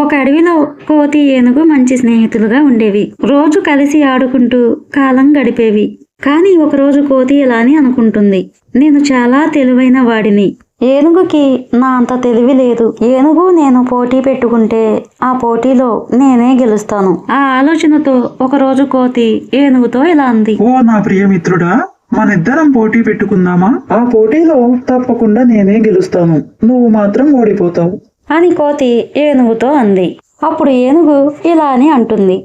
ఒక అడవిలో కోతి ఏనుగు మంచి స్నేహితులుగా ఉండేవి. రోజు కలిసి ఆడుకుంటూ కాలం గడిపేవి. కానీ ఒకరోజు కోతి ఇలా అని అనుకుంటుంది, నేను చాలా తెలివైన వాడిని. ఏనుగుకి నా అంత తెలివి లేదు. ఏనుగు నేను పోటీ పెట్టుకుంటే ఆ పోటీలో నేనే గెలుస్తాను. ఆ ఆలోచనతో ఒకరోజు కోతి ఏనుగుతో ఇలా అంది, ఓ నా ప్రియమిత్రుడా, మనిద్దరం పోటీ పెట్టుకుందామా? ఆ పోటీలో తప్పకుండా నేనే గెలుస్తాను, నువ్వు మాత్రం ఓడిపోతావు అని కోతి ఏనుగుతో అంది. అప్పుడు ఏనుగు ఇలా అని అంటుంది,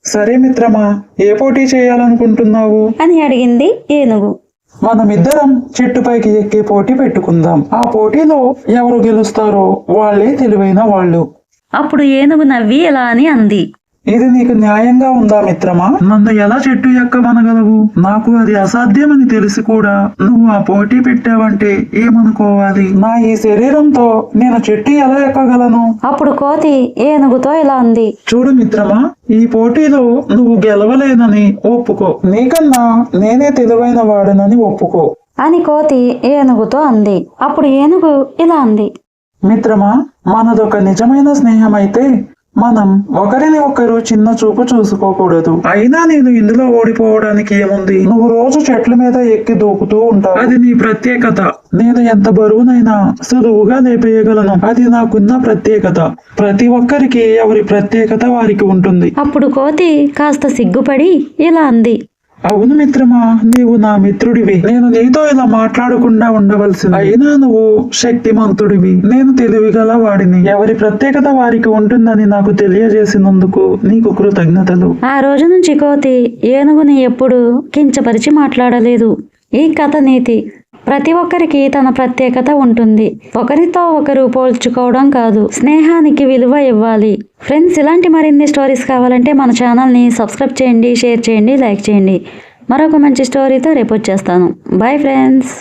సరే మిత్రమా, ఏ పోటీ చేయాలనుకుంటున్నావు అని అడిగింది ఏనుగు. మనమిద్దరం చెట్టుపైకి ఎక్కే పోటీ పెట్టుకుందాం. ఆ పోటీలో ఎవరు గెలుస్తారో వాళ్ళే తెలివైన వాళ్ళు. అప్పుడు ఏనుగు నవ్వి ఇలా అని అంది, ఇది నీకు న్యాయంగా ఉందా మిత్రమా? నన్ను ఎలా చెట్టు ఎక్కమనగలవు? నాకు అది అసాధ్యమని తెలిసి కూడా నువ్వు ఆ పోటీ పెట్టావంటే ఏమనుకోవాలి? నా ఈ శరీరంతో నేను చెట్టు ఎలా ఎక్కగలను? అప్పుడు కోతి ఏనుగుతో ఇలా అంది, చూడు మిత్రమా, ఈ పోటీలో నువ్వు గెలవలేనని ఒప్పుకో, నీకన్నా నేనే తెలివైన వాడనని ఒప్పుకో అని కోతి ఏనుగుతో అంది. అప్పుడు ఏనుగు ఇలా అంది, మిత్రమా, మనదొక నిజమైన స్నేహం అయితే మనం ఒకరిని ఒకరు చిన్న చూపు చూసుకోకూడదు. అయినా నేను ఇందులో ఓడిపోవడానికి ఏముంది? నువ్వు రోజు చెట్ల మీద ఎక్కి దూకుతూ ఉంటావు, అది నీ ప్రత్యేకత. నేను ఎంత బరువునైనా సులువుగా లేపేయగలను, అది నాకున్న ప్రత్యేకత. ప్రతి ఒక్కరికి ఎవరి ప్రత్యేకత వారికి ఉంటుంది. అప్పుడు కోతి కాస్త సిగ్గుపడి ఇలా అంది, అవును మిత్రమా, నీవు నా మిత్రుడివి. నేను నీతో ఇలా మాట్లాడకుండా ఉండవలసింది. అయినా నువ్వు శక్తిమంతుడివి, నేను తెలివిగల వాడిని. ఎవరి ప్రత్యేకత వారికి ఉంటుందని నాకు తెలియజేసినందుకు నీకు కృతజ్ఞతలు. ఆ రోజు నుంచి కోతి ఏనుగుని ఎప్పుడు కించపరిచి మాట్లాడలేదు. ఈ కథ నీతి, ప్రతి ఒక్కరికి తన ప్రత్యేకత ఉంటుంది. ఒకరితో ఒకరు పోల్చుకోవడం కాదు, స్నేహానికి విలువ ఇవ్వాలి. ఫ్రెండ్స్, ఇలాంటి మరిన్ని స్టోరీస్ కావాలంటే మన ఛానల్ని సబ్స్క్రైబ్ చేయండి, షేర్ చేయండి, లైక్ చేయండి. మరొక మంచి స్టోరీతో రేపు వచ్చేస్తాను. Bye friends.